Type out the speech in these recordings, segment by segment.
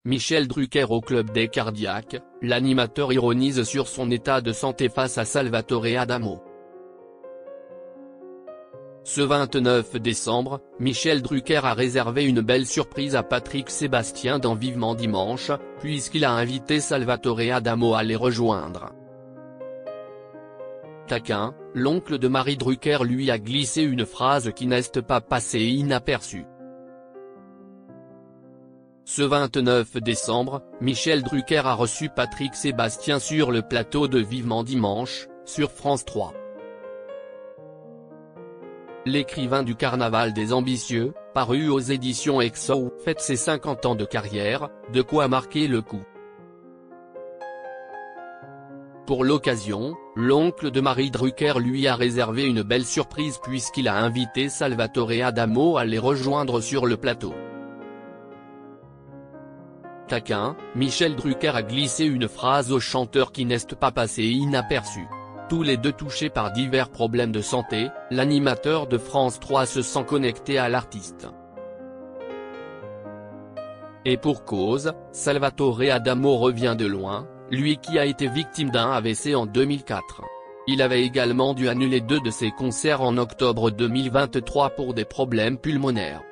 Michel Drucker au club des cardiaques, l'animateur ironise sur son état de santé face à Salvatore Adamo. Ce 29 décembre, Michel Drucker a réservé une belle surprise à Patrick Sébastien dans Vivement Dimanche, puisqu'il a invité Salvatore Adamo à les rejoindre. Taquin, l'oncle de Marie Drucker lui a glissé une phrase qui n'est pas passée inaperçue. Ce 29 décembre, Michel Drucker a reçu Patrick Sébastien sur le plateau de Vivement Dimanche, sur France 3. L'écrivain du Carnaval des ambitieux, paru aux éditions Exo, fête ses 50 ans de carrière, de quoi marquer le coup. Pour l'occasion, l'oncle de Marie Drucker lui a réservé une belle surprise puisqu'il a invité Salvatore Adamo à les rejoindre sur le plateau. Taquin, Michel Drucker a glissé une phrase au chanteur qui n'est pas passée inaperçue. Tous les deux touchés par divers problèmes de santé, l'animateur de France 3 se sent connecté à l'artiste. Et pour cause, Salvatore Adamo revient de loin, lui qui a été victime d'un AVC en 2004. Il avait également dû annuler 2 de ses concerts en octobre 2023 pour des problèmes pulmonaires.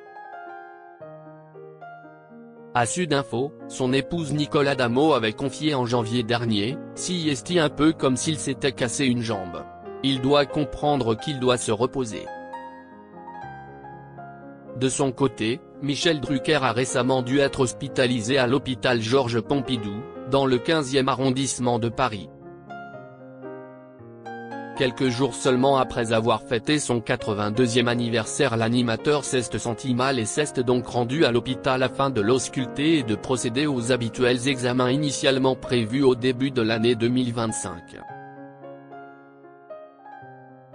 À Sudinfo, son épouse Nicole Adamo avait confié en janvier dernier, si est un peu comme s'il s'était cassé une jambe. Il doit comprendre qu'il doit se reposer. De son côté, Michel Drucker a récemment dû être hospitalisé à l'hôpital Georges Pompidou, dans le 15e arrondissement de Paris. Quelques jours seulement après avoir fêté son 82e anniversaire, l'animateur s'est senti mal et s'est donc rendu à l'hôpital afin de l'ausculter et de procéder aux habituels examens initialement prévus au début de l'année 2025.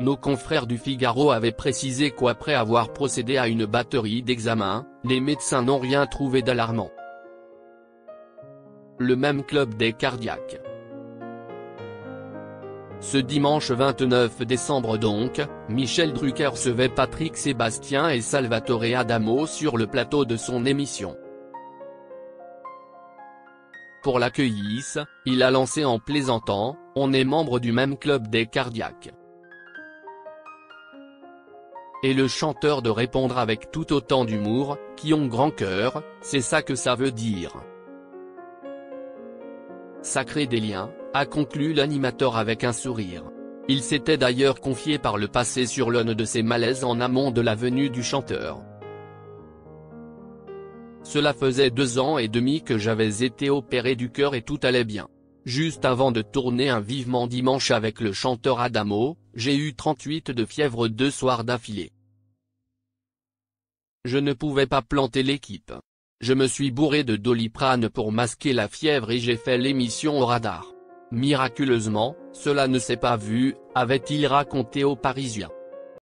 Nos confrères du Figaro avaient précisé qu'après avoir procédé à une batterie d'examens, les médecins n'ont rien trouvé d'alarmant. Le même club des cardiaques. Ce dimanche 29 décembre donc, Michel Drucker recevait Patrick Sébastien et Salvatore Adamo sur le plateau de son émission. Pour l'accueillir, il a lancé en plaisantant « On est membre du même club des cardiaques ». Et le chanteur de répondre avec tout autant d'humour « Qui ont grand cœur, c'est ça que ça veut dire ». Ça crée des liens, a conclu l'animateur avec un sourire. Il s'était d'ailleurs confié par le passé sur l'un de ses malaises en amont de la venue du chanteur. Cela faisait 2 ans et demi que j'avais été opéré du cœur et tout allait bien. Juste avant de tourner un Vivement Dimanche avec le chanteur Adamo, j'ai eu 38 de fièvre 2 soirs d'affilée. Je ne pouvais pas planter l'équipe. Je me suis bourré de Doliprane pour masquer la fièvre et j'ai fait l'émission au radar. Miraculeusement, cela ne s'est pas vu, avait-il raconté aux Parisiens.